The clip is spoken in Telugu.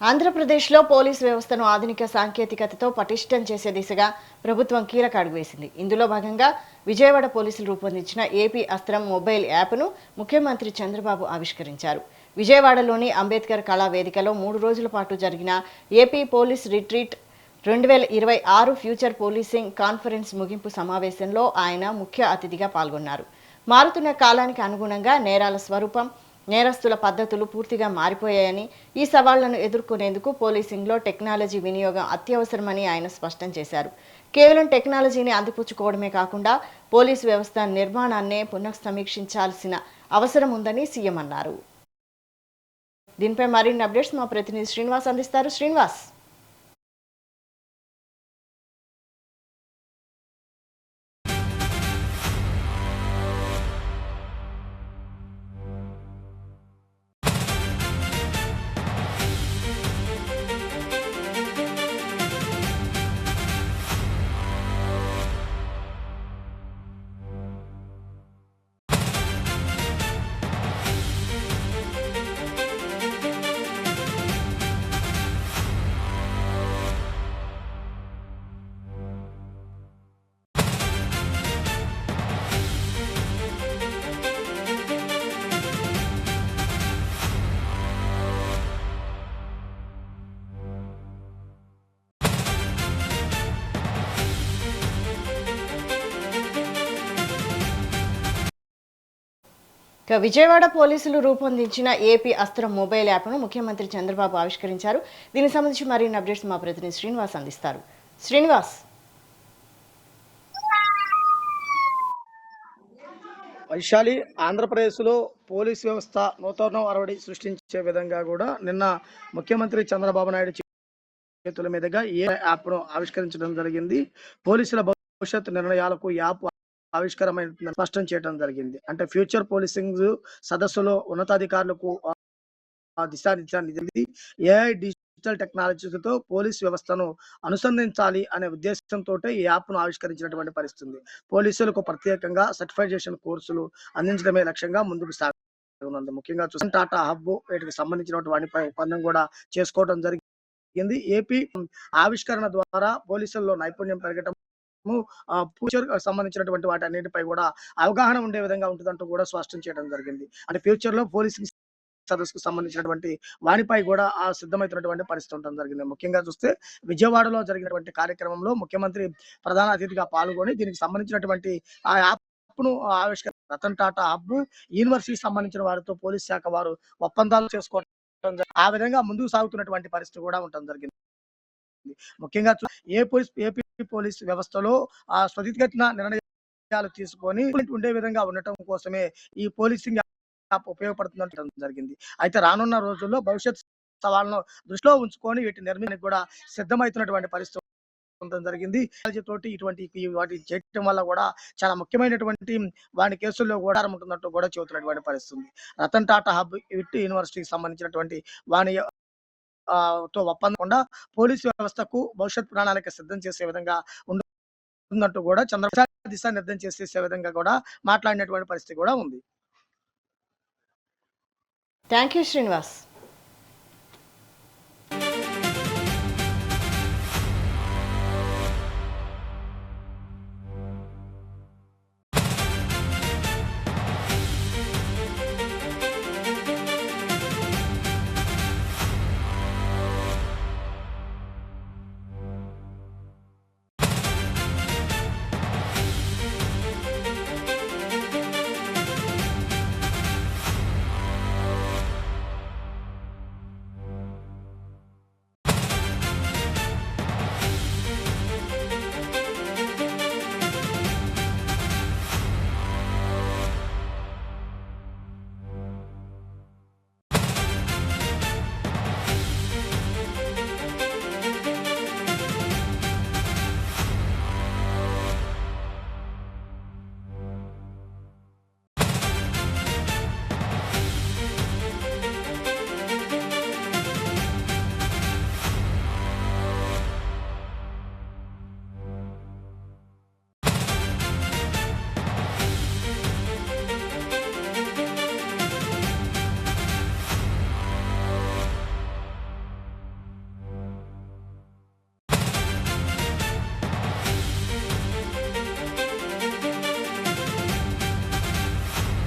ఆంధ్రప్రదేశ్లో పోలీసు వ్యవస్థను ఆధునిక సాంకేతికతతో పటిష్టం చేసే దిశగా ప్రభుత్వం కీలక అడుగు వేసింది. ఇందులో భాగంగా విజయవాడ పోలీసులు రూపొందించిన ఏపీ అస్త్రం మొబైల్ యాప్ను ముఖ్యమంత్రి చంద్రబాబు ఆవిష్కరించారు. విజయవాడలోని అంబేద్కర్ కళా వేదికలో 3 రోజుల పాటు జరిగిన AP police retreat 2026 future policing conference ముగింపు సమావేశంలో ఆయన ముఖ్య అతిథిగా పాల్గొన్నారు. మారుతున్న కాలానికి అనుగుణంగా నేరాల స్వరూపం, నేరస్తుల పద్ధతులు పూర్తిగా మారిపోయాయని, ఈ సవాళ్లను ఎదుర్కొనేందుకు పోలీసింగ్లో టెక్నాలజీ వినియోగం అత్యవసరమని ఆయన స్పష్టం చేశారు. కేవలం టెక్నాలజీని అందిపుచ్చుకోవడమే కాకుండా పోలీసు వ్యవస్థ నిర్మాణాన్నే పునఃసమీక్షించాల్సిన అవసరం ఉందని సీఎం అన్నారు. దీనిపై మరిన్ని అప్డేట్స్ మా ప్రతినిధి శ్రీనివాస్ అందిస్తారు. శ్రీనివాస్. విజయవాడ పోలీసులు రూపొందించిన ఏపీ అస్త్రం మొబైల్ యాప్ను ముఖ్యమంత్రి చంద్రబాబు ఆవిష్కరించారు. దీనికి సంబంధించి మరిన్ని అప్డేట్స్ మా ప్రతినిధి శ్రీనివాస్ అందిస్తారు. శ్రీనివాస్. వైశాలి, ఆంధ్రప్రదేశ్లో పోలీస్ వ్యవస్థ నూతన అరవడి సృష్టించే విధంగా కూడా నిన్న ముఖ్యమంత్రి చంద్రబాబు నాయుడు చేతుల మీదుగా ఏ యాప్ను ఆవిష్కరించడం జరిగింది. పోలీసుల భవిష్యత్ నిర్ణయాలకు యాప్ ఆవిష్కరమైన స్పష్టం చేయడం జరిగింది. అంటే ఫ్యూచర్ పోలీసింగ్ సదస్సులో ఉన్నతాధికారులకు దిశానిర్దేశం ఏఐ డిజిటల్ టెక్నాలజీతో పోలీస్ వ్యవస్థను అనుసంధించాలి అనే ఉద్దేశంతో ఈ యాప్ను ఆవిష్కరించినటువంటి పరిస్థితి. పోలీసులకు ప్రత్యేకంగా సర్టిఫికేషన్ కోర్సులు అందించడమే లక్ష్యంగా ముందుకు సాగుతుంది. ముఖ్యంగా చూసిన టాటా హబ్ వీటికి సంబంధించినటువంటి వాటిపై ఒప్పందం కూడా చేసుకోవడం జరిగింది. ఏపీ ఆవిష్కరణ ద్వారా పోలీసుల్లో నైపుణ్యం పెరగడం, ఫ్యూచర్ సంబంధించినటువంటి వాటి అన్నిటిపై కూడా అవగాహన ఉండే విధంగా ఉంటుందంటూ కూడా స్పష్టం చేయడం జరిగింది. అంటే ఫ్యూచర్ లో పోలీసింగ్ సదస్సుకు సంబంధించినటువంటి వారిపై కూడా సిద్ధమైనటువంటి పరిస్థితి ఉండడం జరిగింది. ముఖ్యంగా చూస్తే విజయవాడలో జరిగినటువంటి కార్యక్రమంలో ముఖ్యమంత్రి ప్రధాన అతిథిగా పాల్గొని దీనికి సంబంధించినటువంటి ఆ యాప్ ను రతన్ టాటా హబ్ యూనివర్సిటీకి సంబంధించిన వారితో పోలీస్ శాఖ వారు ఒప్పందాలు చేసుకోవడం, ఆ విధంగా ముందుకు సాగుతున్నటువంటి పరిస్థితి కూడా ఉండడం జరిగింది. ముఖ్యంగా ఏపీ పోలీస్ వ్యవస్థలో త్వరితగతిన నిర్ణయాలు తీసుకొని ఉండే విధంగా ఉండటం కోసమే ఈ పోలీసింగ్ యాప్ ఉపయోగపడుతుందని జరిగింది. అయితే రానున్న రోజుల్లో భవిష్యత్ సవాళ్ళను దృష్టిలో ఉంచుకొని వీటి నిర్మాణానికి కూడా సిద్ధమవుతున్నటువంటి పరిస్థితి ఉండడం జరిగింది. తోటి ఇటువంటి వాటి చేయటం వల్ల కూడా చాలా ముఖ్యమైనటువంటి వాటి కేసుల్లో కూడా ఉంటున్నట్టు కూడా చెబుతున్నటువంటి పరిస్థితి. రతన్ టాటా హబ్ యూనివర్సిటీకి సంబంధించినటువంటి వాణి తో ఒప్పందం పోలీసు వ్యవస్థకు భవిష్యత్ ప్రణాళిక సిద్ధం చేసే విధంగా ఉందంటూ కూడా చంద్రబాబు దిశానిర్దేశం చేసే విధంగా కూడా మాట్లాడినటువంటి పరిస్థితి కూడా ఉంది. Thank you Srinivas.